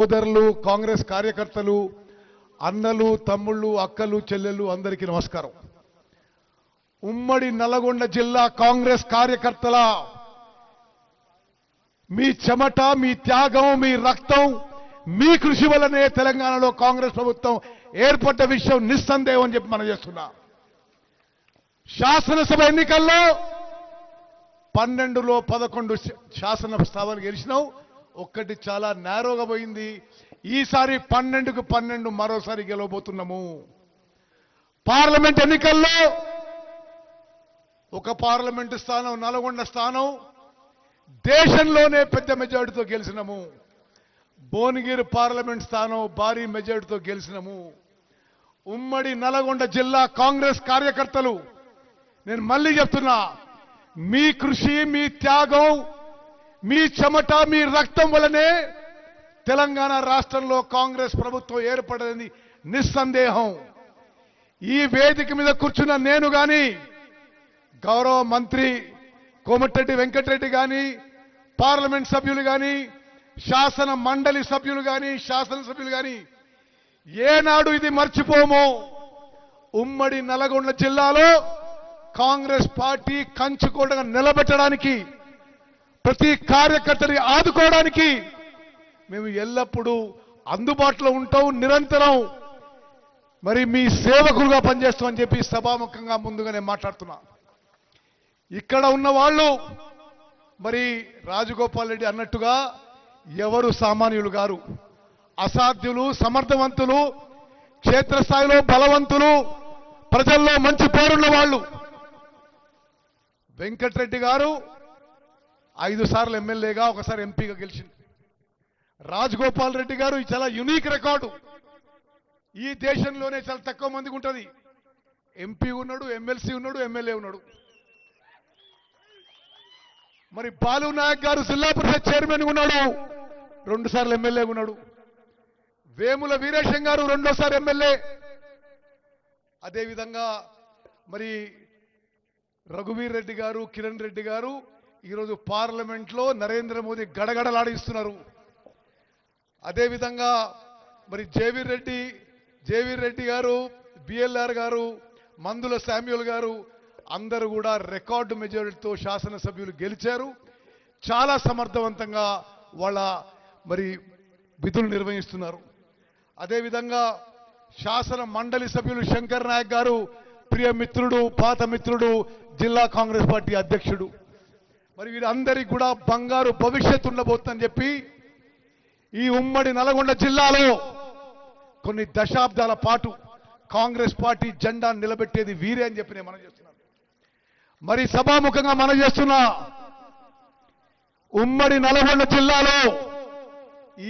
సోదరులు కాంగ్రెస్ కార్యకర్తలు అన్నలు తమ్ముళ్ళు అక్కలు చెల్లెళ్ళు అందరికీ నమస్కారం. ఉమ్మడి నల్గొండ జిల్లా కాంగ్రెస్ కార్యకర్తల మీ చెమట మీ త్యాగం మీ రక్తం మీ కృషి వల్లనే తెలంగాణలో కాంగ్రెస్ ప్రభుత్వం ఏర్పడ్డ విషయం నిస్సందేహం అని చెప్పి మనం చేస్తున్నా. శాసనసభ ఎన్నికల్లో 12లో 11 శాసనసభలు గెలిచినావు. ఒక్కటి చాలా నేరోగా పోయింది. ఈసారి 12కు 12 మరోసారి గెలవబోతున్నాము. పార్లమెంట్ ఎన్నికల్లో ఒక పార్లమెంటు స్థానం నల్గొండ స్థానం దేశంలోనే పెద్ద మెజారిటీతో గెలిచినాము. భువనగిరి పార్లమెంట్ స్థానం భారీ మెజారిటీతో గెలిచినాము. ఉమ్మడి నల్గొండ జిల్లా కాంగ్రెస్ కార్యకర్తలు నేను మళ్ళీ చెప్తున్నా, మీ కృషి మీ త్యాగం మీ చెమట మీ రక్తం వల్లనే తెలంగాణ రాష్ట్రంలో కాంగ్రెస్ ప్రభుత్వం ఏర్పడదని నిస్సందేహం. ఈ వేదిక మీద కూర్చున్న నేను గాని గౌరవ మంత్రి కోమటిరెడ్డి వెంకటరెడ్డి గాని పార్లమెంట్ సభ్యులు గాని శాసన మండలి సభ్యులు గాని శాసనసభ్యులు గాని ఏనాడు ఇది మర్చిపోమో. ఉమ్మడి నల్గొండ జిల్లాలో కాంగ్రెస్ పార్టీ కంచుకోటగా నిలబెట్టడానికి ప్రతి కార్యకర్తని ఆదుకోవడానికి మేము ఎల్లప్పుడూ అందుబాటులో ఉంటాం. నిరంతరం మరి మీ సేవకులుగా పనిచేస్తామని చెప్పి సభాముఖంగా ముందుగానే మాట్లాడుతున్నా. ఇక్కడ ఉన్న వాళ్ళు మరి రాజగోపాల్ రెడ్డి అన్నట్టుగా ఎవరు సామాన్యులు గారు, అసాధ్యులు సమర్థవంతులు క్షేత్రస్థాయిలో బలవంతులు ప్రజల్లో మంచి పేరున్న వాళ్ళు. వెంకటరెడ్డి గారు 5 సార్లు ఎమ్మెల్యేగా ఒకసారి ఎంపీగా గెలిచింది. రాజగోపాల్ రెడ్డి గారు చాలా యునిక్ రికార్డు. ఈ దేశంలోనే చాలా తక్కువ మందికి ఉంటుంది. ఎంపీ ఉన్నాడు, ఎమ్మెల్సీ ఉన్నాడు, ఎమ్మెల్యే ఉన్నాడు. మరి బాలు నాయక్ గారు జిల్లా పరిషత్ చైర్మన్ ఉన్నాడు, 2 సార్లు ఎమ్మెల్యే ఉన్నాడు. వేముల వీరేశం గారు 2వ ఎమ్మెల్యే. అదేవిధంగా మరి రఘువీర్ రెడ్డి గారు కిరణ్ రెడ్డి గారు ఈరోజు పార్లమెంట్లో నరేంద్ర మోదీ గడగడలాడిస్తున్నారు. అదేవిధంగా మరి జేవీర్ రెడ్డి గారు బిఎల్ఆర్ గారు మందుల శామ్యూల్ గారు అందరూ కూడా రికార్డు మెజారిటీతో శాసనసభ్యులు గెలిచారు. చాలా సమర్థవంతంగా వాళ్ళ మరి విధులు నిర్వహిస్తున్నారు. అదేవిధంగా శాసన మండలి సభ్యులు శంకర్ నాయక్ గారు ప్రియ మిత్రుడు పాత మిత్రుడు జిల్లా కాంగ్రెస్ పార్టీ అధ్యక్షుడు. మరి వీరందరికీ కూడా బంగారు భవిష్యత్తు ఉండబోతుందని చెప్పి ఈ ఉమ్మడి నల్గొండ జిల్లాలో కొన్ని దశాబ్దాల పాటు కాంగ్రెస్ పార్టీ జెండా నిలబెట్టేది వీరే అని చెప్పి నేను మనం చేస్తున్నాను. మరి సభాముఖంగా మనం చేస్తున్న ఉమ్మడి నల్గొండ జిల్లాలో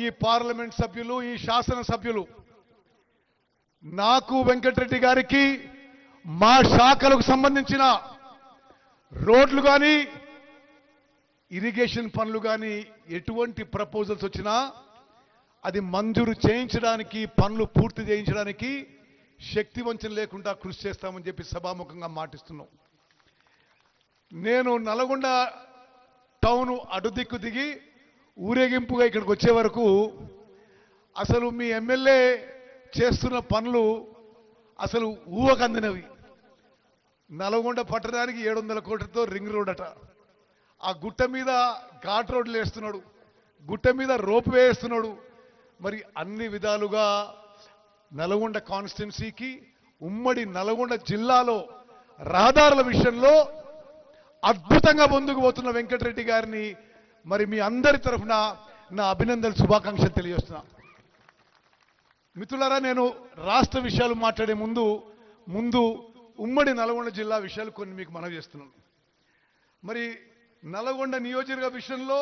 ఈ పార్లమెంట్ సభ్యులు ఈ శాసనసభ్యులు నాకు వెంకటరెడ్డి గారికి మా శాఖలకు సంబంధించిన రోడ్లు కానీ ఇరిగేషన్ పనులు కానీ ఎటువంటి ప్రపోజల్స్ వచ్చినా అది మంజూరు చేయించడానికి పనులు పూర్తి చేయించడానికి శక్తి వంచన లేకుండా కృషి చేస్తామని చెప్పి సభాముఖంగా మాటిస్తున్నాం. నేను నల్గొండ టౌన్ అడుదిక్కు దిగి ఊరేగింపుగా ఇక్కడికి వచ్చే వరకు అసలు మీ ఎమ్మెల్యే చేస్తున్న పనులు అసలు ఊహకందినవి. నల్గొండ పట్టణానికి 700 కోట్లతో రింగ్ రోడ్ అట, ఆ గుట్ట మీద ఘాట్ రోడ్లు వేస్తున్నాడు, గుట్ట మీద రోప్ వేస్తున్నాడు. మరి అన్ని విధాలుగా నల్గొండ కాన్స్టిట్యున్సీకి ఉమ్మడి నల్గొండ జిల్లాలో రహదారుల విషయంలో అద్భుతంగా ముందుకు పోతున్న వెంకటరెడ్డి గారిని మరి మీ అందరి తరఫున నా అభినందనలు శుభాకాంక్షలు తెలియజేస్తున్నా. మిత్రులారా, నేను రాష్ట్ర విషయాలు మాట్లాడే ముందు ఉమ్మడి నల్గొండ జిల్లా విషయాలు కొన్ని మీకు మనవి చేస్తున్నాను. మరి నల్గొండ నియోజకవర్గ విషయంలో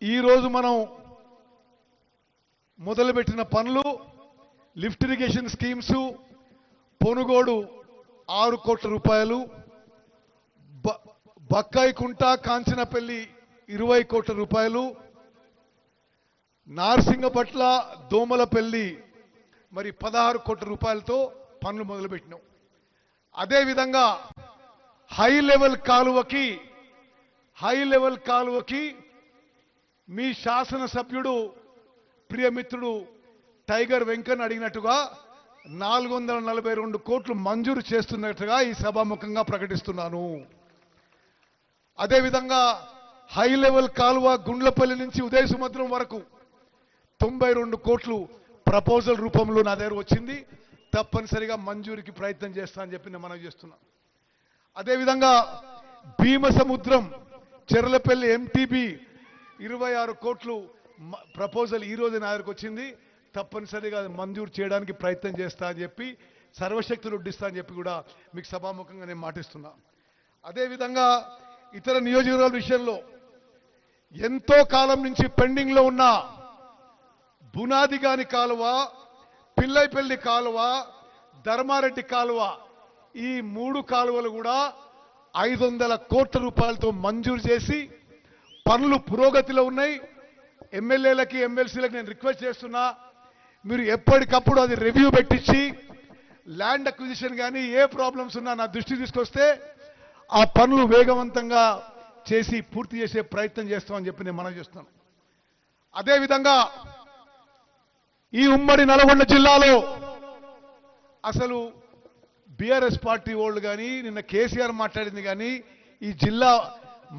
ఈరోజు మనం మొదలుపెట్టిన పనులు లిఫ్ట్ ఇరిగేషన్ స్కీమ్స్ పొనుగోడు 6 కోట్ల రూపాయలు, బక్కాయికుంట కాంచనపల్లి 20 కోట్ల రూపాయలు, నార్సింగపట్ల దోమలపల్లి మరి 16 కోట్ల రూపాయలతో పనులు మొదలుపెట్టినాం. అదేవిధంగా హై లెవెల్ కాలువకి మీ శాసనసభ్యుడు ప్రియమిత్రుడు టైగర్ వెంకన్న అడిగినట్టుగా 442 కోట్లు మంజూరు చేస్తున్నట్టుగా ఈ సభాముఖంగా ప్రకటిస్తున్నాను. అదేవిధంగా హై లెవెల్ కాలువ గుండ్లపల్లి నుంచి ఉదయ సముద్రం వరకు 92 కోట్లు ప్రపోజల్ రూపంలో నా దగ్గర వచ్చింది. తప్పనిసరిగా మంజూరికి ప్రయత్నం చేస్తా అని చెప్పి నేను మనవి చేస్తున్నా. అదేవిధంగా భీమసముద్రం చెర్లపల్లి ఎంటీబీ 26 కోట్లు ప్రపోజల్ ఈ రోజు నా దగ్గరకు వచ్చింది. తప్పనిసరిగా మంజూరు చేయడానికి ప్రయత్నం చేస్తా అని చెప్పి సర్వశక్తులు ఉడ్డిస్తా అని చెప్పి కూడా మీకు సభాముఖంగా నేను మాటిస్తున్నా. అదేవిధంగా ఇతర నియోజకవర్గాల విషయంలో ఎంతో కాలం నుంచి పెండింగ్ లో ఉన్న బునాదిగాని కాలువ, పిల్లైపల్లి కాలువ, ధర్మారెడ్డి కాలువ, ఈ 3 కాలువలు కూడా 500 కోట్ల రూపాయలతో మంజూరు చేసి పనులు పురోగతిలో ఉన్నాయి. ఎమ్మెల్యేలకి ఎమ్మెల్సీలకు నేను రిక్వెస్ట్ చేస్తున్నా, మీరు ఎప్పటికప్పుడు అది రివ్యూ పెట్టించి ల్యాండ్ అక్విజిషన్ కానీ ఏ ప్రాబ్లమ్స్ ఉన్నా నా దృష్టికి తీసుకొస్తే ఆ పనులు వేగవంతంగా చేసి పూర్తి చేసే ప్రయత్నం చేస్తామని చెప్పి నేను మనవి చేస్తున్నాను. అదేవిధంగా ఈ ఉమ్మడి నల్గొండ జిల్లాలో అసలు బీఆర్ఎస్ పార్టీ వాళ్ళు కానీ నిన్న కేసీఆర్ మాట్లాడింది కానీ ఈ జిల్లా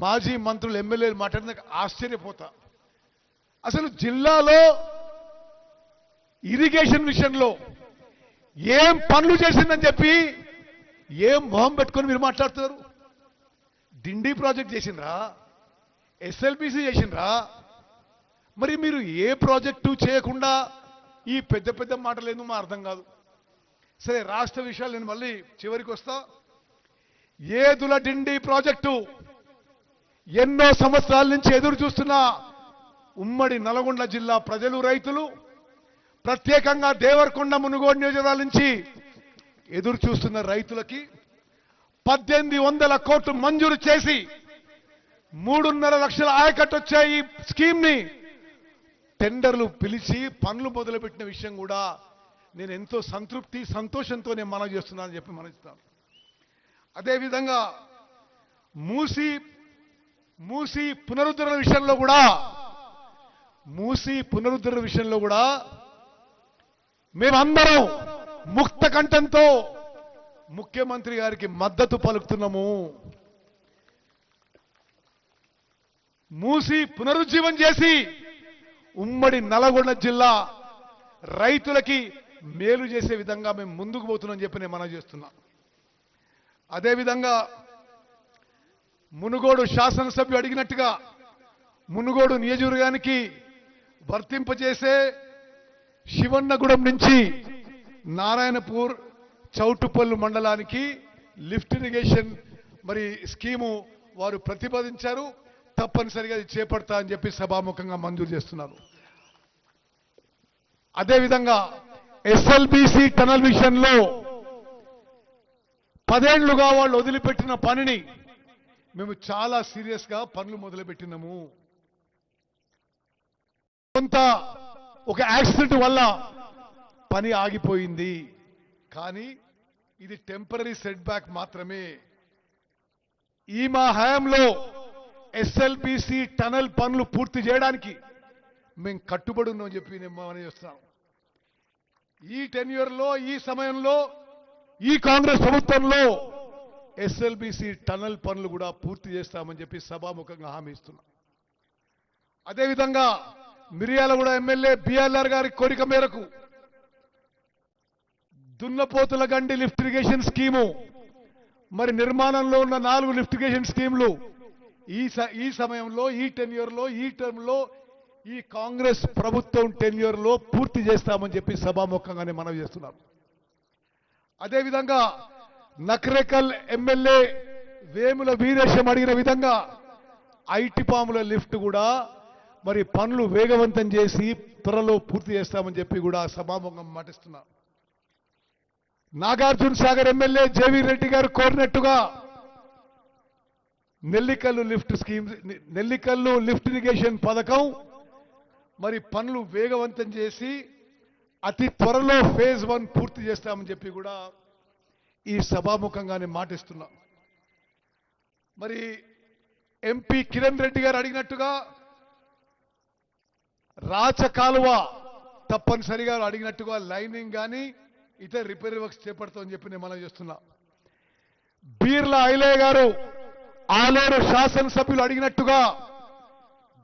మాజీ మంత్రులు ఎమ్మెల్యేలు మాట్లాడింది ఆశ్చర్యపోతా. అసలు జిల్లాలో ఇరిగేషన్ విషయంలో ఏం పనులు చేసిందని చెప్పి ఏం మొహం పెట్టుకొని మీరు మాట్లాడుతున్నారు? డిండి ప్రాజెక్ట్ చేసిండ్రా? ఎస్ఎల్బిసి చేసిండ్రా? మరి మీరు ఏ ప్రాజెక్టు చేయకుండా ఈ పెద్ద పెద్ద మాటలు ఏందో మా అర్థం కాదు. సరే, రాష్ట్ర విషయాలు నేను మళ్ళీ చివరికి వస్తా. ఏదుల డిండి ప్రాజెక్టు ఎన్నో సంవత్సరాల నుంచి ఎదురు చూస్తున్న ఉమ్మడి నల్గొండ జిల్లా ప్రజలు, రైతులు, ప్రత్యేకంగా దేవరకొండ, మునుగోడు నియోజకవర్గాల నుంచి ఎదురు చూస్తున్న రైతులకి 1800 కోట్లు మంజూరు చేసి 3.5 లక్షల ఆయకట్టు వచ్చే ఈ స్కీమ్ ని టెండర్లు పిలిచి పనులు మొదలుపెట్టిన విషయం కూడా నేను ఎంతో సంతృప్తి, సంతోషంతో నేను మనవి చేస్తున్నానని చెప్పి మనవిస్తాను. అదేవిధంగా మూసి పునరుద్ధరణ విషయంలో కూడా మేమందరం ముక్త కంఠంతో ముఖ్యమంత్రి గారికి మద్దతు పలుకుతున్నాము. మూసి పునరుజ్జీవం చేసి ఉమ్మడి నల్గొండ జిల్లా రైతులకి మేలు చేసే విధంగా మేము ముందుకు పోతున్నామని చెప్పి నేను మనవి చేస్తున్నా. అదేవిధంగా మునుగోడు శాసనసభ్యులు అడిగినట్టుగా మునుగోడు నియోజకవర్గానికి వర్తింపజేసే శివన్నగూడెం నుంచి నారాయణపూర్ చౌటుపల్లి మండలానికి లిఫ్ట్ ఇరిగేషన్ మరి స్కీము వారు ప్రతిపాదించారు. తప్పనిసరిగా అది చేపడతా అని చెప్పి సభాముఖంగా మంజూరు చేస్తున్నారు. అదేవిధంగా ఎస్ఎల్బిసి టనల్ విషయంలో 10 ఏళ్లుగా వాళ్ళు వదిలిపెట్టిన పనిని మేము చాలా సీరియస్ గా పనులు మొదలుపెట్టినాము. కొంత ఒక యాక్సిడెంట్ వల్ల పని ఆగిపోయింది, కానీ ఇది టెంపరరీ సెట్ బ్యాక్ మాత్రమే. ఈ మా హయాంలో ఎస్ఎల్బిసి టనల్ పనులు పూర్తి చేయడానికి మేము కట్టుబడి ఉన్నామని చెప్పి నేను మనం చేస్తున్నాం. ఈ టెన్యూర్లో, ఈ సమయంలో, ఈ కాంగ్రెస్ ప్రభుత్వంలో ఎస్ఎల్బిసి టనల్ పనులు కూడా పూర్తి చేస్తామని చెప్పి సభాముఖంగా హామీ ఇస్తున్నాం. అదేవిధంగా మిర్యాలగూడ ఎమ్మెల్యే బిఆర్ఆర్ గారి కోరిక మేరకు దున్నపోతుల గండి లిఫ్ట్ ఇరిగేషన్ స్కీము, మరి నిర్మాణంలో ఉన్న 4 లిఫ్ట్ ఇరిగేషన్ స్కీములు ఈ సమయంలో, ఈ టెన్యూర్లో, ఈ టర్మ్లో, ఈ కాంగ్రెస్ ప్రభుత్వం టెన్యూర్లో పూర్తి చేస్తామని చెప్పి సభాముఖంగానే మనవి చేస్తున్నాం. అదేవిధంగా నకరేకల్ ఎమ్మెల్యే వేముల వీరేశం అడిగిన విధంగా ఐటి పాముల లిఫ్ట్ కూడా మరి పనులు వేగవంతం చేసి త్వరలో పూర్తి చేస్తామని చెప్పి కూడా సభాముఖంగా మాటిస్తున్నా. నాగార్జున సాగర్ ఎమ్మెల్యే జేవీ రెడ్డి గారు కోరినట్టుగా నెల్లికల్లు లిఫ్ట్ ఇరిగేషన్ పథకం మరి పనులు వేగవంతం చేసి అతి త్వరలో ఫేజ్ 1 పూర్తి చేస్తామని చెప్పి కూడా ఈ సభాముఖంగానే మాటిస్తున్నా. మరి ఎంపీ కిరణ్ రెడ్డి గారు అడిగినట్టుగా రాచ కాలువ తప్పనిసరిగా అడిగినట్టుగా లైనింగ్ కానీ ఇతర రిపేర్ వర్క్స్ చేపడతామని చెప్పి నేను మనం చేస్తున్నా. బీర్ల ఐలయ్య గారు ఆలేరు శాసనసభ్యులు అడిగినట్టుగా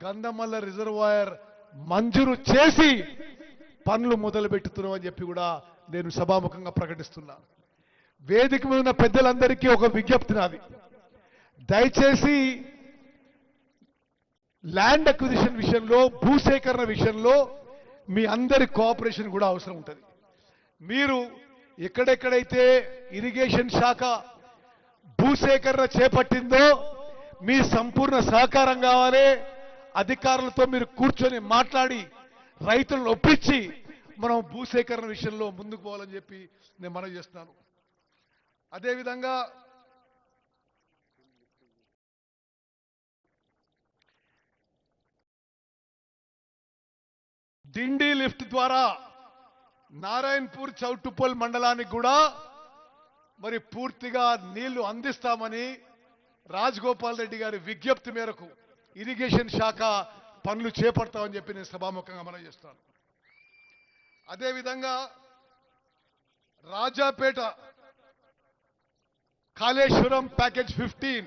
గంధమల్ల రిజర్వాయర్ మంజూరు చేసి పనులు మొదలు పెట్టుతున్నామని చెప్పి కూడా నేను సభాముఖంగా ప్రకటిస్తున్నా. వేదిక మీద ఉన్న పెద్దలందరికీ ఒక విజ్ఞప్తి నాది. దయచేసి ల్యాండ్ అక్విజిషన్ విషయంలో, భూసేకరణ విషయంలో మీ అందరి కోఆపరేషన్ కూడా అవసరం ఉంటుంది. మీరు ఎక్కడెక్కడైతే ఇరిగేషన్ శాఖ భూసేకరణ చేపట్టిందో మీ సంపూర్ణ సహకారం కావాలి. అధికారులతో మీరు కూర్చొని మాట్లాడి రైతులను ఒప్పించి మనం భూసేకరణ విషయంలో ముందుకు పోవాలని చెప్పి నేను మనవి చేస్తున్నాను. అదేవిధంగా డిండి లిఫ్ట్ ద్వారా నారాయణపూర్ చౌటుప్పల్ మండలానికి కూడా మరి పూర్తిగా నీళ్లు అందిస్తామని రాజగోపాల్ రెడ్డి గారి విజ్ఞప్తి మేరకు ఇరిగేషన్ శాఖ పనులు చేపడతామని చెప్పి నేను సభాముఖంగా మనవి చేస్తాను. అదేవిధంగా రాజాపేట కాళేశ్వరం ప్యాకేజ్ 15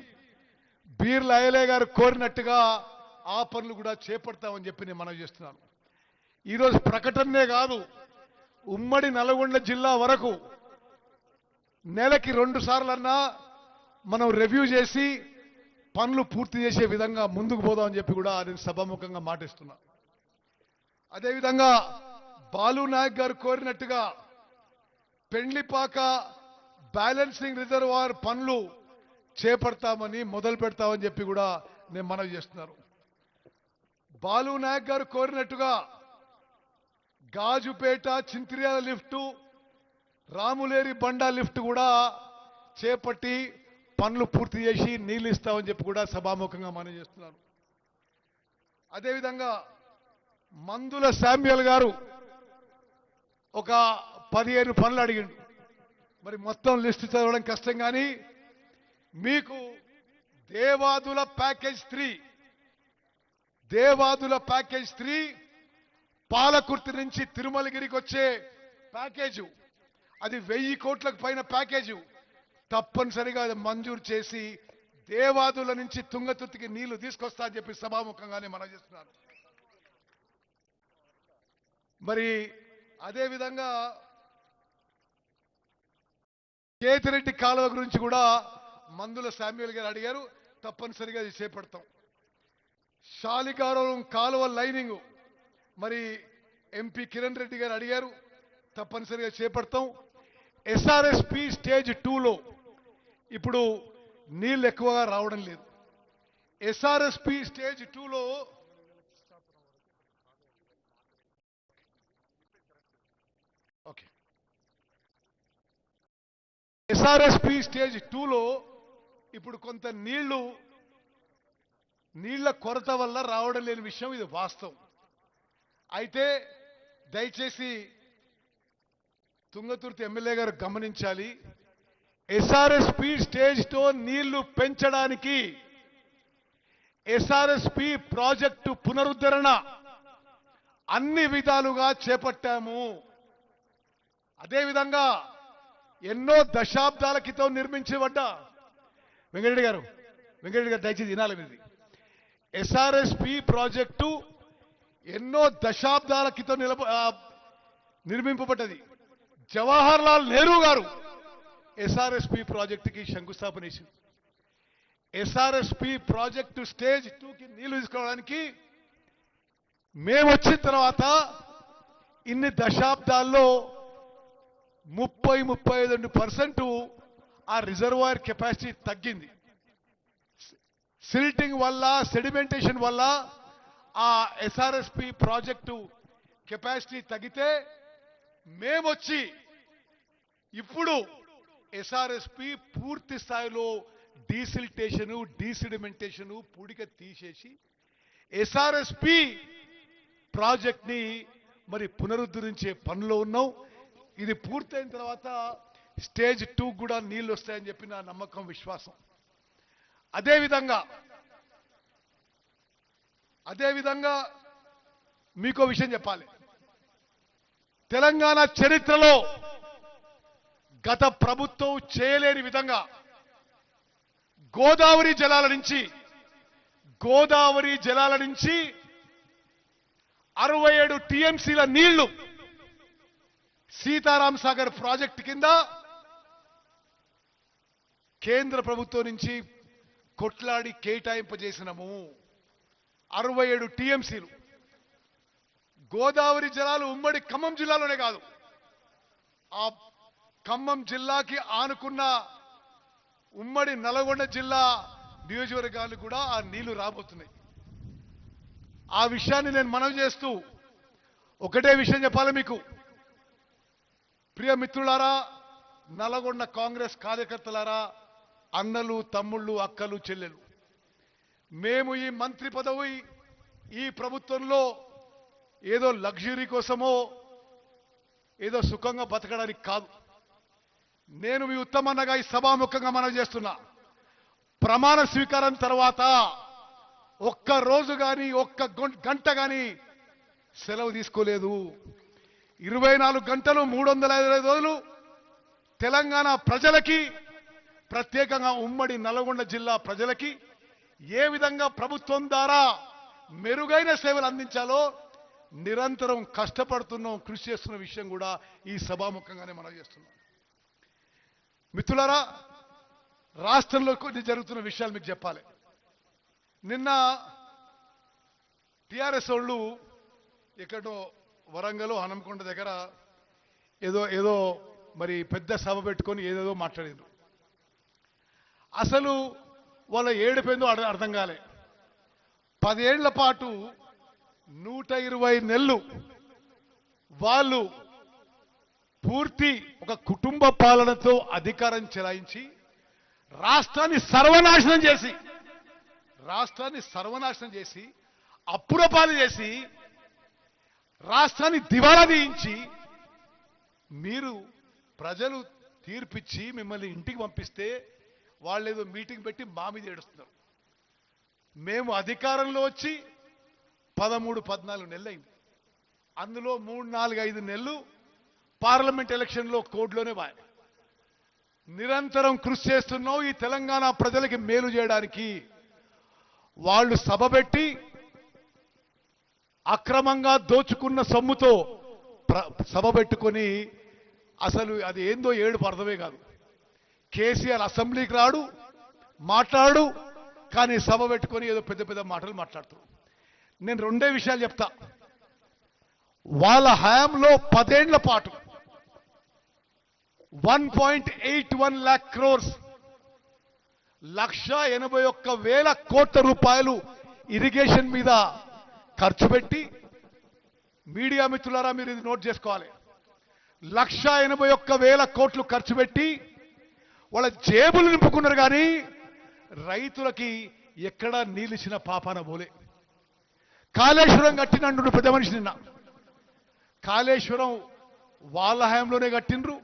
బీర్ల ఐలయ్య గారు కోరినట్టుగా ఆ పనులు కూడా చేపడతామని చెప్పి నేను మనవి చేస్తున్నాను. ఈరోజు ప్రకటనే కాదు, ఉమ్మడి నల్గొండ జిల్లా వరకు నెలకి 2 సార్లన్నా మనం రివ్యూ చేసి పనులు పూర్తి చేసే విధంగా ముందుకు పోదామని చెప్పి కూడా నేను సభాముఖంగా మాటిస్తున్నా. అదేవిధంగా బాలు నాయక్ గారు కోరినట్టుగా పెండ్లిపాక బ్యాలెన్సింగ్ రిజర్వాయర్ పనులు చేపడతామని మొదలు పెడతామని చెప్పి కూడా నేను మనవి చేస్తున్నాను. బాలు నాయక్ గారు కోరినట్టుగా గాజుపేట చింత్రియాల లిఫ్టు, రాములేరి బండా లిఫ్ట్ కూడా చేపట్టి పనులు పూర్తి చేసి నీళ్లు ఇస్తామని చెప్పి కూడా సభాముఖంగా మనం చేస్తున్నాను. అదేవిధంగా మందుల శామ్యుల్ గారు ఒక 15 పనులు అడిగిండు. మరి మొత్తం లిస్టు చదవడం కష్టం, కానీ మీకు దేవాదుల ప్యాకేజ్ 3 పాలకుర్తి నుంచి తిరుమలగిరికి వచ్చే ప్యాకేజు, అది 1000 కోట్లకు పైన ప్యాకేజు తప్పనిసరిగా అది మంజూరు చేసి దేవాదుల నుంచి తుంగతుర్తికి నీళ్లు తీసుకొస్తా అని చెప్పి సభాముఖంగానే మనం చేస్తున్నాను. మరి అదేవిధంగా కేతిరెడ్డి కాలువ గురించి కూడా మందుల శామ్యుల్ గారు అడిగారు, తప్పనిసరిగా అది చేపడతాం. శాలికారం కాలువ లైనింగ్ మరి ఎంపీ కిరణ్ రెడ్డి గారు అడిగారు, తప్పనిసరిగా చేపడతాం. ఎస్ఆర్ఎస్పి స్టేజ్ 2లో ఇప్పుడు నీళ్ళు ఎక్కువగా రావడం లేదు. ఎస్ఆర్ఎస్పి స్టేజ్ 2లో ఎస్ఆర్ఎస్పి స్టేజ్ 2లో ఇప్పుడు కొంత నీళ్ల కొరత వల్ల రావడం లేని విషయం, ఇది వాస్తవం. అయితే దయచేసి తుంగతుర్తి ఎమ్మెల్యే గారు గమనించాలి. ఎస్ఆర్ఎస్పి స్టేజ్ 2 నీళ్లు పెంచడానికి ఎస్ఆర్ఎస్పి ప్రాజెక్టు పునరుద్ధరణ అన్ని విధాలుగా చేపట్టాము. అదేవిధంగా ఎన్నో దశాబ్దాల క్రితం నిర్మించబడ్డ వెంకటరెడ్డి గారు దయచేసి వినాలి ఇది. ఎస్ఆర్ఎస్పి ప్రాజెక్టు ఎన్నో దశాబ్దాల క్రితం నిర్మింపబడ్డది. జవహర్ లాల్ నెహ్రూ గారు ఎస్ఆర్ఎస్పి ప్రాజెక్టుకి శంకుస్థాపన చేసింది. ఎస్ఆర్ఎస్పి ప్రాజెక్టు స్టేజ్ 2కి నీళ్లు తీసుకోవడానికి మేము వచ్చిన తర్వాత ఇన్ని దశాబ్దాల్లో 30-32% ఆ రిజర్వాయర్ కెపాసిటీ తగ్గింది. సిల్టింగ్ వల్ల, సెడిమెంటేషన్ వల్ల ఆ ఎస్ఆర్ఎస్పి ప్రాజెక్టు కెపాసిటీ తగ్గితే మేమొచ్చి ఇప్పుడు ఎస్ఆర్ఎస్పి పూర్తి స్థాయిలో డీసిల్టేషను, డీసిడిమెంటేషను పూడిక తీసేసి ఎస్ఆర్ఎస్పి ప్రాజెక్ట్ని మరి పునరుద్ధరించే పనిలో ఉన్నాం. ఇది పూర్తయిన తర్వాత స్టేజ్ 2 కూడా నీళ్లు వస్తాయని చెప్పి నా నమ్మకం, విశ్వాసం. అదేవిధంగా మీకో విషయం చెప్పాలి. తెలంగాణ చరిత్రలో గత ప్రభుత్వం చేయలేని విధంగా గోదావరి జలాల నుంచి 67 టీఎంసీల నీళ్లు సీతారాం సాగర్ ప్రాజెక్టు కింద కేంద్ర ప్రభుత్వం నుంచి కొట్లాడి కేటాయింపజేసినాము. 67 టీఎంసీలు. గోదావరి జలాలు ఉమ్మడి ఖమ్మం జిల్లాలోనే కాదు, ఆ ఖమ్మం జిల్లాకి ఆనుకున్న ఉమ్మడి నల్గొండ జిల్లా నియోజకవర్గాలు కూడా ఆ నీళ్లు రాబోతున్నాయి. ఆ విషయాన్ని నేను మనవి చేస్తూ ఒకటే విషయం చెప్పాలి మీకు. ప్రియ మిత్రులారా, నల్గొండ కాంగ్రెస్ కార్యకర్తలారా, అన్నలు, తమ్ముళ్ళు, అక్కలు, చెల్లెలు, మేము ఈ మంత్రి పదవి ఈ ప్రభుత్వంలో ఏదో లగ్జరీ కోసమో ఏదో సుఖంగా బతకడానికి కాదు. నేను మీ ఉత్తమన్నగా ఈ సభాముఖంగా మనవి చేస్తున్నా, ప్రమాణ స్వీకారం తర్వాత ఒక్క రోజు కానీ ఒక్క గంట కానీ సెలవు తీసుకోలేదు. 24 గంటలు 365 రోజులు తెలంగాణ ప్రజలకి, ప్రత్యేకంగా ఉమ్మడి నల్గొండ జిల్లా ప్రజలకి ఏ విధంగా ప్రభుత్వం ద్వారా మెరుగైన సేవలు అందించాలో నిరంతరం కష్టపడుతున్నాం, కృషి చేస్తున్న విషయం కూడా ఈ సభాముఖంగానే మనం చేస్తున్నాం. మిత్రులారా, రాష్ట్రంలో కొన్ని జరుగుతున్న విషయాలు మీకు చెప్పాలి. నిన్న టిఆర్ఎస్ వాళ్ళు ఎక్కడో వరంగల్ హనంకొండ దగ్గర ఏదో మరి పెద్ద సభ పెట్టుకొని ఏదేదో మాట్లాడారు. అసలు వాళ్ళ ఏడుపేందో అర్థం కాలే. 10 ఏళ్ల పాటు 120 నెలలు వాళ్ళు పూర్తి ఒక కుటుంబ పాలనతో అధికారం చెలాయించి రాష్ట్రాన్ని సర్వనాశనం చేసి అప్పుల పాలు చేసి రాష్ట్రాన్ని దివాలా తీయించి మీరు ప్రజలు తీర్పిచ్చి మిమ్మల్ని ఇంటికి పంపిస్తే వాళ్ళు ఏదో మీటింగ్ పెట్టి మా మీద ఏడుస్తున్నారు. మేము అధికారంలో వచ్చి 13-14 నెలలు అయింది. అందులో 3-4-5 నెలలు పార్లమెంట్ ఎలక్షన్లో కోడ్లోనే బాయ్. నిరంతరం కృషి చేస్తున్నాం ఈ తెలంగాణ ప్రజలకి మేలు చేయడానికి. వాళ్ళు సభ పెట్టి అక్రమంగా దోచుకున్న సొమ్ముతో సభ పెట్టుకొని అసలు అది ఏందో ఏడుపు అర్థమే కాదు. కేసీఆర్ అసెంబ్లీకి రాడు, మాట్లాడు, కానీ సభ పెట్టుకొని ఏదో పెద్ద పెద్ద మాటలు మాట్లాడుతారు. నేను 2 విషయాలు చెప్తా. వాళ్ళ హయాంలో 10 ఏళ్ల పాటు 1.81 lakh crores 1,81,000 కోట్ల రూపాయలు ఇరిగేషన్ మీద ఖర్చు పెట్టి, మీడియా మిత్రులారా మీరు ఇది నోట్ చేసుకోవాలి, 1,81,000 కోట్లు ఖర్చు పెట్టి వాళ్ళ జేబులు నింపుకున్నారు. కానీ రైతులకి ఎక్కడా నీళ్ళిచ్చిన పాపాన పోలే. కాళేశ్వరం కట్టినండు పెద్ద మనిషి నిన్న. కాళేశ్వరం వాళ్ళ హయాంలోనే కట్టిండ్రు,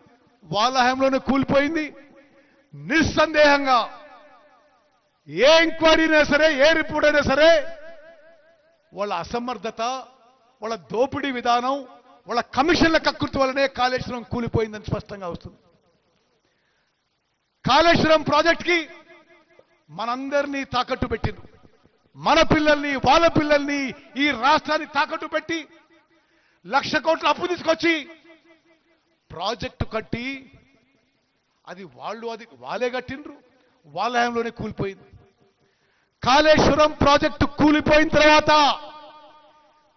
వాళ్ళ హయాంలోనే కూలిపోయింది. నిస్సందేహంగా ఏ ఎంక్వైరీ అయినా సరే, ఏ రిపోర్ట్ అయినా సరే, వాళ్ళ అసమర్థత, వాళ్ళ దోపిడీ విధానం, వాళ్ళ కమిషన్ల కక్కుర్తి వల్లనే కాళేశ్వరం కూలిపోయిందని స్పష్టంగా వస్తుంది. కాళేశ్వరం ప్రాజెక్ట్కి మనందరినీ తాకట్టు పెట్టిండ్రు. మన పిల్లల్ని, వాళ్ళ పిల్లల్ని, ఈ రాష్ట్రాన్ని తాకట్టు పెట్టి 1,00,000 కోట్ల అప్పు తీసుకొచ్చి ప్రాజెక్టు కట్టి అది వాళ్ళే కట్టిండ్రు, వాళ్ళ హయాంలోనే కూలిపోయింది. కాళేశ్వరం ప్రాజెక్టు కూలిపోయిన తర్వాత,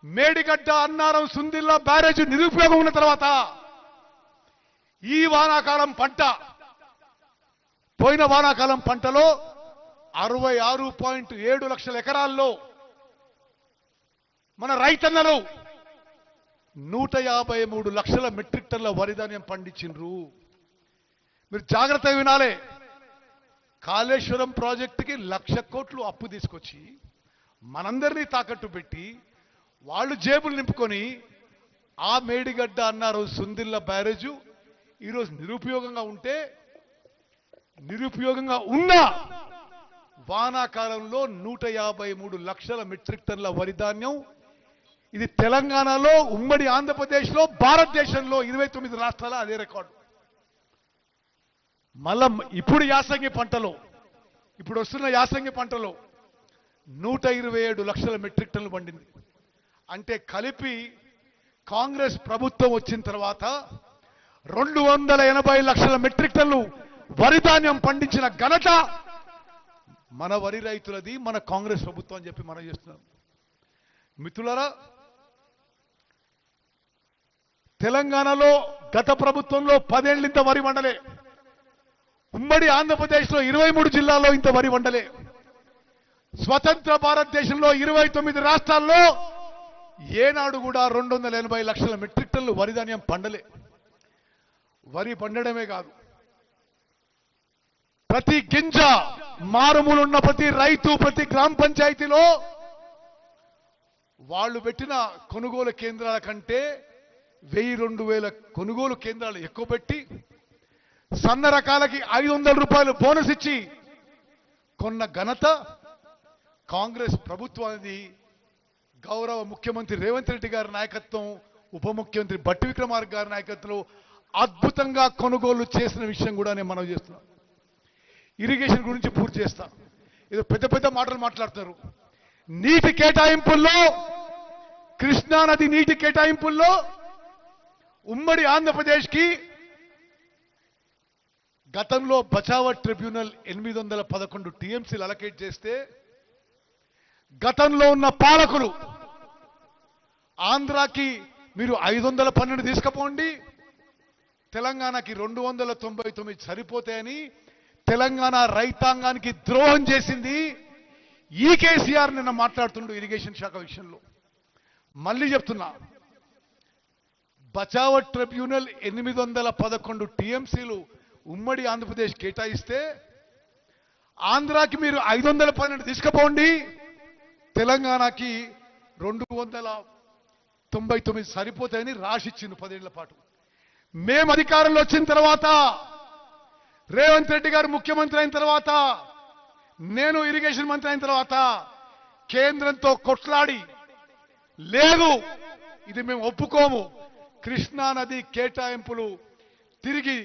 మేడిగడ్డ, అన్నారం, సుందిల్లా బ్యారేజ్ నిరుపయోగం ఉన్న తర్వాత ఈ వానాకాలం పంట, పోయిన వానాకాలం పంటలో 66.7 లక్షల ఎకరాల్లో మన రైతన్నలు 153 లక్షల మెట్రిక్ టన్నుల వరి ధాన్యం పండించిండ్రు. మీరు జాగ్రత్తగా వినాలే. కాళేశ్వరం ప్రాజెక్టుకి 1,00,000 కోట్లు అప్పు తీసుకొచ్చి మనందరినీ తాకట్టు పెట్టి వాళ్ళు జేబులు నింపుకొని ఆ మేడిగడ్డ, అన్నారు, సుందిల్ల బ్యారేజు ఈరోజు నిరుపయోగంగా ఉన్న వానాకాలంలో 153 లక్షల మెట్రిక్ టన్నుల వరి ధాన్యం ఇది తెలంగాణలో, ఉమ్మడి ఆంధ్రప్రదేశ్లో, భారతదేశంలో 29 రాష్ట్రాల అదే రికార్డు. మళ్ళా ఇప్పుడు యాసంగి పంటలో, ఇప్పుడు వస్తున్న యాసంగి పంటలో 127 లక్షల మెట్రిక్ టన్నులు పండింది. అంటే కలిపి కాంగ్రెస్ ప్రభుత్వం వచ్చిన తర్వాత 280 లక్షల మెట్రిక్ టన్నులు వరి ధాన్యం పండించిన ఘనత మన వరి రైతులది, మన కాంగ్రెస్ ప్రభుత్వం అని చెప్పి మనం చేస్తున్నాం. మిత్రులారా, తెలంగాణలో గత ప్రభుత్వంలో 10 ఏళ్ళు ఇంత వరి వండలే. ఉమ్మడి ఆంధ్రప్రదేశ్లో 23 జిల్లాల్లో ఇంత వరి వండలే. స్వతంత్ర భారతదేశంలో 29 రాష్ట్రాల్లో ఏనాడు కూడా 280 లక్షల మెట్రిక్ టన్నులు వరి ధాన్యం పండలే. వరి పండడమే కాదు, ప్రతి గింజ, మారుమూలున్న ప్రతి రైతు, ప్రతి గ్రామ పంచాయతీలో వాళ్ళు పెట్టిన కొనుగోలు కేంద్రాల కంటే 1000-2000 కొనుగోలు కేంద్రాలు ఎక్కువ పెట్టి సన్న రకాలకి 500 రూపాయలు బోనస్ ఇచ్చి కొన్న ఘనత కాంగ్రెస్ ప్రభుత్వానికి. గౌరవ ముఖ్యమంత్రి రేవంత్ రెడ్డి గారి నాయకత్వం, ఉప ముఖ్యమంత్రి బట్టి విక్రమార్క గారి నాయకత్వంలో అద్భుతంగా కొనుగోలు చేసిన విషయం కూడా నేను మనవి చేస్తున్నాను. ఇరిగేషన్ గురించి పూర్తి చేస్తా. ఏదో పెద్ద పెద్ద మాటలు మాట్లాడుతున్నారు. నీటి కేటాయింపుల్లో, కృష్ణానది నీటి కేటాయింపుల్లో ఉమ్మడి ఆంధ్రప్రదేశ్కి గతంలో బచావత్ ట్రిబ్యునల్ 811 టీఎంసీలు అలకేట్ చేస్తే, గతంలో ఉన్న పాలకులు ఆంధ్రాకి మీరు 512 తీసుకుపోండి, తెలంగాణకి 299 సరిపోతాయని తెలంగాణ రైతాంగానికి ద్రోహం చేసింది ఈ కేసీఆర్. నిన్న మాట్లాడుతుండు ఇరిగేషన్ శాఖ విషయంలో. మళ్ళీ చెప్తున్నా, బచావత్ ట్రిబ్యునల్ 811 టీఎంసీలు ఉమ్మడి ఆంధ్రప్రదేశ్ కేటాయిస్తే, ఆంధ్రాకి మీరు 512 తీసుకుపోండి, తెలంగాణకి 299 సరిపోతాయని రాసిచ్చింది 10 ఏళ్ల పాటు. మేము అధికారంలో వచ్చిన తర్వాత, రేవంత్ రెడ్డి గారు ముఖ్యమంత్రి అయిన తర్వాత, నేను ఇరిగేషన్ మంత్రి అయిన తర్వాత కేంద్రంతో కొట్లాడి, లేదు ఇది మేము ఒప్పుకోము, కృష్ణానది కేటాయింపులు తిరిగి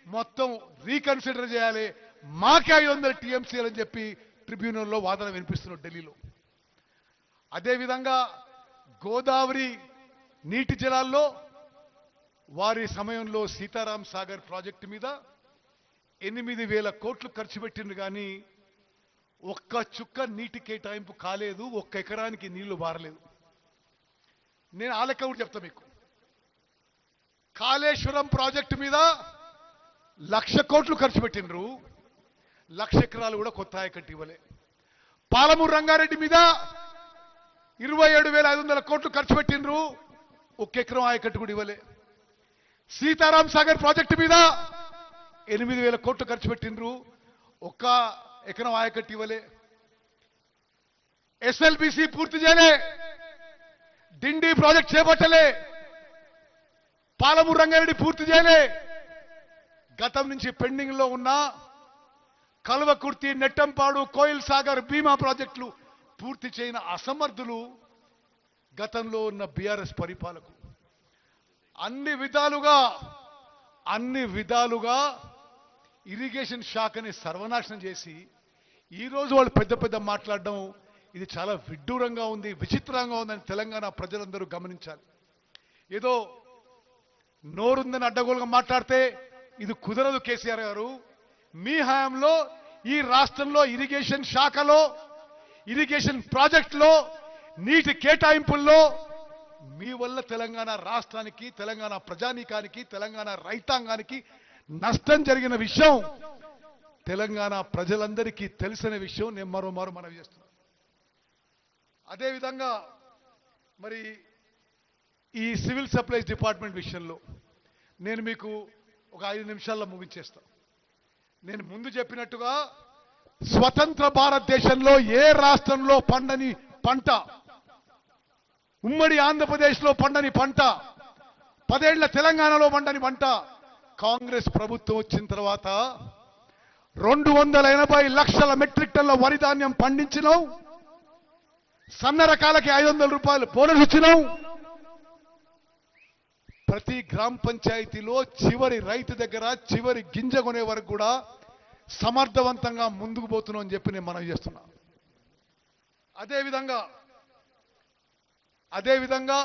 మొత్తం రీకన్సిడర్ చేయాలి, మాకే 500 టీఎంసీలు అని చెప్పి ట్రిబ్యునల్లో వాదన వినిపిస్తున్నారు ఢిల్లీలో. అదేవిధంగా గోదావరి నీటి జలాల్లో వారి సమయంలో సీతారాం సాగర్ ప్రాజెక్టు మీద 8,000 కోట్లు ఖర్చు పెట్టింది, కానీ ఒక్క చుక్క నీటి కేటాయింపు కాలేదు, ఒక్క ఎకరానికి నీళ్లు బారలేదు. నేను ఆ లెక్క కూడా చెప్తా మీకు. కాళేశ్వరం ప్రాజెక్టు మీద 1,00,000 కోట్లు ఖర్చు పెట్టినరు, 1,00,000 ఎకరాలు కూడా కొత్త ఆయకట్టు ఇవ్వలే. పాలమూరు రంగారెడ్డి మీద 27,500 కోట్లు ఖర్చు పెట్టినరు, ఒక్క ఎకరం ఆయకట్టు కూడా ఇవ్వలే. సీతారాం సాగర్ ప్రాజెక్టు మీద 8,000 కోట్లు ఖర్చు పెట్టినరు, ఒక్క ఎకరం ఆయకట్టు ఇవ్వలే. ఎస్ఎల్బిసి పూర్తి చేయలే, డిండి ప్రాజెక్ట్ చేపట్టలే, పాలమూరు రంగారెడ్డి పూర్తి చేయలే. గతం నుంచి పెండింగ్ లో ఉన్న కల్వకుర్తి, నెట్టంపాడు, కోయిల్ సాగర్, భీమా ప్రాజెక్టులు పూర్తి చేయని అసమర్థులు గతంలో ఉన్న బీఆర్ఎస్ పరిపాలకులు. అన్ని విధాలుగా ఇరిగేషన్ శాఖని సర్వనాశనం చేసి ఈరోజు వాళ్ళు పెద్ద పెద్ద మాట్లాడడం, ఇది చాలా విడ్డూరంగా ఉంది, విచిత్రంగా ఉందని తెలంగాణ ప్రజలందరూ గమనించాలి. ఏదో నోరుందని అడ్డగోలుగా మాట్లాడితే ఇది కుదరదు. కేసీఆర్ గారు, మీ హయాంలో ఈ రాష్ట్రంలో ఇరిగేషన్ శాఖలో, ఇరిగేషన్ ప్రాజెక్టులో, నీటి కేటాయింపుల్లో మీ వల్ల తెలంగాణ రాష్ట్రానికి, తెలంగాణ ప్రజానీకానికి, తెలంగాణ రైతాంగానికి నష్టం జరిగిన విషయం తెలంగాణ ప్రజలందరికీ తెలిసిన విషయం. నేను మరోమారు మనవి చేస్తున్నాను. అదేవిధంగా మరి ఈ సివిల్ సప్లైస్ డిపార్ట్మెంట్ విషయంలో నేను మీకు ఒక 5 నిమిషాల్లో ముగించేస్తా. నేను ముందు చెప్పినట్టుగా స్వతంత్ర భారతదేశంలో ఏ రాష్ట్రంలో పండని పంట, ఉమ్మడి ఆంధ్రప్రదేశ్లో పండని పంట, 10 ఏళ్ల తెలంగాణలో పండని పంట కాంగ్రెస్ ప్రభుత్వం వచ్చిన తర్వాత 280 లక్షల మెట్రిక్ టన్నుల వరి ధాన్యం పండించినాం. సన్న రకాలకి 500 రూపాయలు బోనస్ ఇచ్చినాం. ప్రతి గ్రామ పంచాయతీలో చివరి రైతు దగ్గర చివరి గింజ కొనే వరకు కూడా సమర్థవంతంగా ముందుకు పోతున్నాం అని చెప్పి నేను మనవి చేస్తున్నా. అదేవిధంగా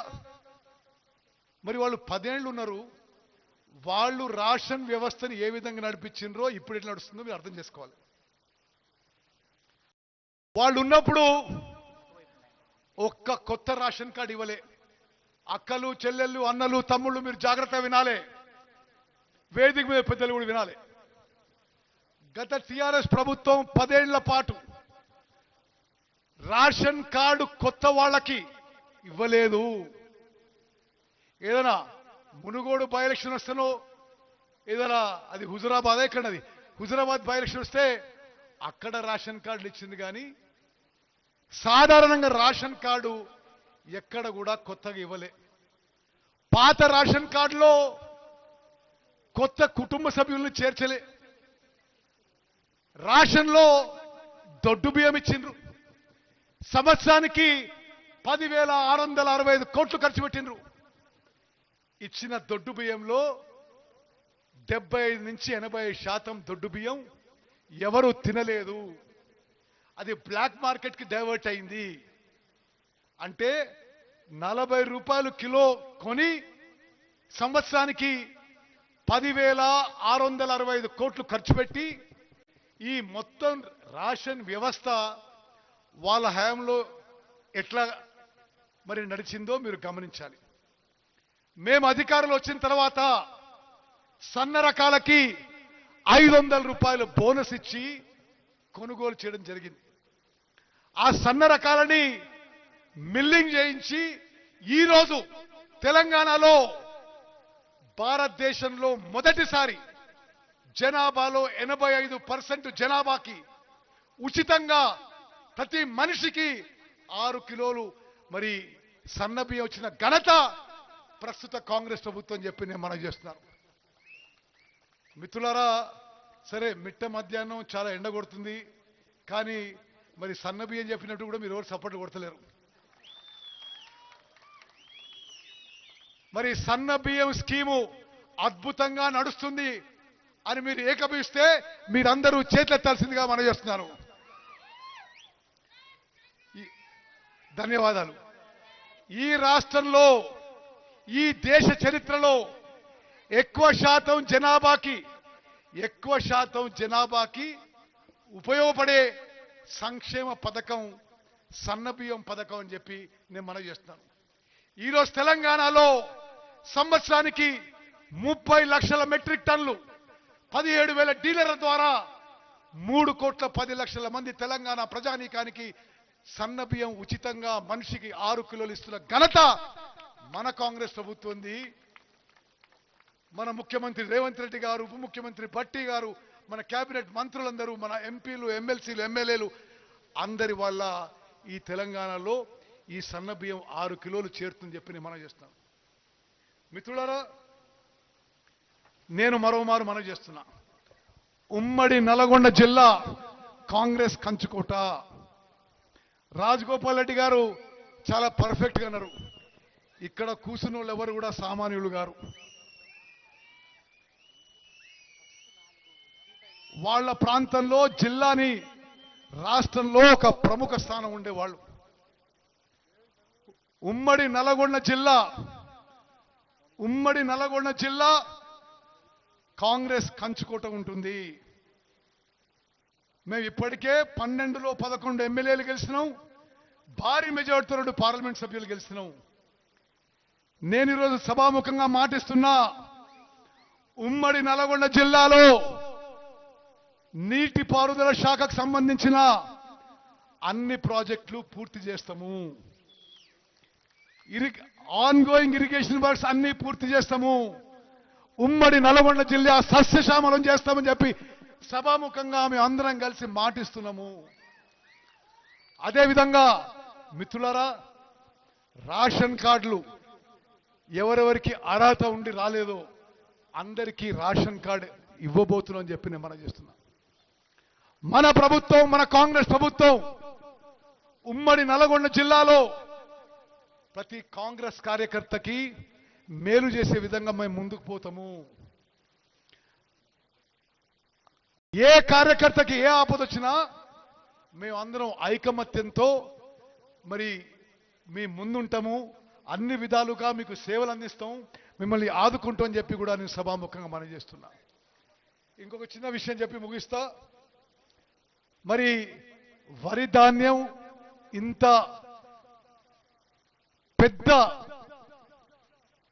మరి వాళ్ళు 10 ఏళ్ళు ఉన్నారు. వాళ్ళు రేషన్ వ్యవస్థను ఏ విధంగా నడిపించిండ్రో ఇప్పుడు ఎట్లా నడుస్తుందో మీరు అర్థం చేసుకోవాలి. వాళ్ళు ఉన్నప్పుడు ఒక్క కొత్త రేషన్ కార్డు ఇవ్వలే. అక్కలు చెల్లెళ్ళు అన్నలు తమ్ముళ్ళు మీరు జాగ్రత్తగా వినాలి, వేదిక మీద పెద్దలు కూడా వినాలి. గత టిఆర్ఎస్ ప్రభుత్వం 10 ఏళ్ల పాటు రేషన్ కార్డు కొత్త వాళ్ళకి ఇవ్వలేదు. ఏదైనా మునుగోడు బై ఎలక్షన్ వస్తేనో ఏదైనా అది హుజురాబాద్ ఎక్కడది హుజురాబాద్ బై ఎలక్షన్ వస్తే అక్కడ రేషన్ కార్డులు ఇచ్చింది. కానీ సాధారణంగా రేషన్ కార్డు ఎక్కడ కూడా కొత్తగా ఇవ్వలే. పాత రేషన్ కార్డులో కొత్త కుటుంబ సభ్యులను చేర్చలే. రేషన్లో దొడ్డు బియ్యం ఇచ్చిండ్రు. సంవత్సరానికి 10,665 కోట్లు ఖర్చు పెట్టిండ్రు. ఇచ్చిన దొడ్డు బియ్యంలో 75 నుంచి 80% దొడ్డు బియ్యం ఎవరు తినలేదు. అది బ్లాక్ మార్కెట్ కి డైవర్ట్ అయింది. అంటే 40 రూపాయలు కిలో కొని సంవత్సరానికి 10,665 కోట్లు ఖర్చు పెట్టి ఈ మొత్తం రేషన్ వ్యవస్థ వాళ్ళ హయాంలో ఎట్లా మరి నడిచిందో మీరు గమనించాలి. మేము అధికారంలో వచ్చిన తర్వాత సన్న రకాలకి 500 రూపాయలు బోనస్ ఇచ్చి కొనుగోలు చేయడం జరిగింది. ఆ సన్న రకాలని మిల్లింగ్ చేయించి ఈరోజు తెలంగాణలో భారతదేశంలో మొదటిసారి జనాభాలో 85% జనాభాకి ఉచితంగా ప్రతి మనిషికి 6 కిలోలు మరి సన్న బియ్యం వచ్చిన ఘనత ప్రస్తుత కాంగ్రెస్ ప్రభుత్వం చెప్పి నేను మనవి చేస్తున్నాను. మిత్రులారా, సరే మిట్ట మధ్యాహ్నం చాలా ఎండ కొడుతుంది, కానీ మరి సన్న బియ్యం చెప్పినట్టు కూడా మీరు ఎవరు సపోర్ట్ కొడతలేరు. మరి సన్న బియ్యం స్కీము అద్భుతంగా నడుస్తుంది అని మీరు ఏకభిస్తే మీరందరూ చేతులెత్తాల్సిందిగా మనవి చేస్తున్నారు. ధన్యవాదాలు. ఈ రాష్ట్రంలో ఈ దేశ చరిత్రలో ఎక్కువ శాతం జనాభాకి ఉపయోగపడే సంక్షేమ పథకం సన్నబియ్యం పథకం అని చెప్పి నేను మనవి చేస్తున్నాను. ఈరోజు తెలంగాణలో సంవత్సరానికి 30 లక్షల మెట్రిక్ టన్నులు 17,000 డీలర్ల ద్వారా 3,10,00,000 మంది తెలంగాణ ప్రజానీకానికి సన్న బియ్యం ఉచితంగా మనిషికి 6 కిలోలు ఇస్తున్న ఘనత మన కాంగ్రెస్ ప్రభుత్వం ఉంది. మన ముఖ్యమంత్రి రేవంత్ రెడ్డి గారు, ఉప ముఖ్యమంత్రి భట్టి గారు, మన కేబినెట్ మంత్రులందరూ, మన ఎంపీలు, ఎమ్మెల్సీలు, ఎమ్మెల్యేలు అందరి వల్ల ఈ తెలంగాణలో ఈ సన్న బియ్యం 6 కిలోలు చేరుతుందని చెప్పి నేను మనవి చేస్తున్నాను. మిత్రులారా, నేను మరోమారు మనవి చేస్తున్నా, ఉమ్మడి నల్గొండ జిల్లా కాంగ్రెస్ కంచుకోట. రాజగోపాల్ రెడ్డి గారు చాలా పర్ఫెక్ట్ గా అన్నారు, ఇక్కడ కూర్చున్న వాళ్ళు ఎవరు కూడా సామాన్యులు గారు. వాళ్ళ ప్రాంతంలో జిల్లాని రాష్ట్రంలో ఒక ప్రముఖ స్థానం ఉండేవాళ్ళు. ఉమ్మడి నల్గొండ జిల్లా కాంగ్రెస్ కంచుకోట ఉంటుంది. మేము ఇప్పటికే 12లో 11 ఎమ్మెల్యేలు గెలిచినాం, భారీ మెజార్టీతో 2 పార్లమెంట్ సభ్యులు గెలిచినాం. నేను ఈరోజు సభాముఖంగా మాటిస్తున్నా, ఉమ్మడి నల్గొండ జిల్లాలో నీటిపారుదల శాఖకు సంబంధించిన అన్ని ప్రాజెక్టులు పూర్తి చేస్తాము. ఆన్గోయింగ్ ఇరిగేషన్ వర్క్స్ అన్ని పూర్తి చేస్తాము. ఉమ్మడి నల్గొండ జిల్లా సస్యశ్యామలం చేస్తామని చెప్పి సభాముఖంగా మేము అందరం కలిసి మాటిస్తున్నాము. అదేవిధంగా మిత్రులారా, రేషన్ కార్డులు ఎవరెవరికి అర్హత ఉండి రాలేదో అందరికీ రేషన్ కార్డు ఇవ్వబోతున్నామని చెప్పి నేను మనం చేస్తున్నా. మన ప్రభుత్వం, మన కాంగ్రెస్ ప్రభుత్వం ఉమ్మడి నల్గొండ జిల్లాలో ప్రతి కాంగ్రెస్ కార్యకర్తకి మేలు చేసే విధంగా మేము ముందుకు పోతాము. ఏ కార్యకర్తకి ఏ ఆపద వచ్చినా మేము అందరం ఐకమత్యంతో మరి మీ ముందుంటాము, అన్ని విధాలుగా మీకు సేవలు అందిస్తాం, మిమ్మల్ని ఆదుకుంటాం అని చెప్పి కూడా నేను సభాముఖంగా మనవి చేస్తున్నా. ఇంకొక చిన్న విషయం చెప్పి ముగిస్తా. మరి వరి ధాన్యం ఇంత పెద్ద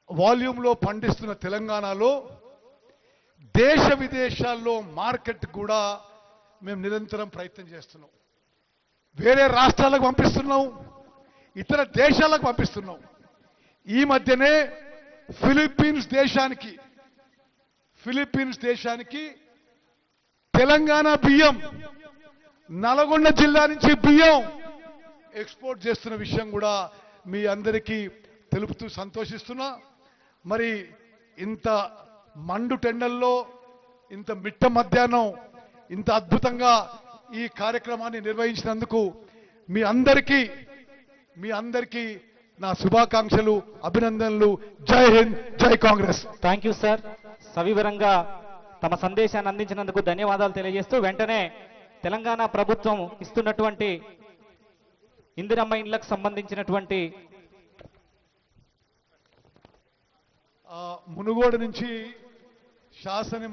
వాల్యూమ్లో పండిస్తున్న తెలంగాణలో దేశ విదేశాల్లో మార్కెట్ కూడా మేము నిరంతరం ప్రయత్నం చేస్తున్నాం. వేరే రాష్ట్రాలకు పంపిస్తున్నాం, ఇతర దేశాలకు పంపిస్తున్నాం. ఈ మధ్యనే ఫిలిప్పీన్స్ దేశానికి తెలంగాణ బియ్యం, నల్గొండ జిల్లా నుంచి బియ్యం ఎక్స్పోర్ట్ చేస్తున్న విషయం కూడా మీ అందరికీ తెలుపుతూ సంతోషిస్తున్నా. మరి ఇంత మండు టెండల్లో ఇంత మిట్ట మధ్యాహ్నం ఇంత అద్భుతంగా ఈ కార్యక్రమాన్ని నిర్వహించినందుకు మీ అందరికీ నా శుభాకాంక్షలు, అభినందనలు. జై హింద్, జై కాంగ్రెస్. Thank you sir. సవివరంగా తమ సందేశాన్ని అందించినందుకు ధన్యవాదాలు తెలియజేస్తూ వెంటనే తెలంగాణ ప్రభుత్వం ఇస్తున్నటువంటి ఇందిరమ్మ ఇండ్లకు సంబంధించినటువంటి మునుగోడు నుంచి శాసన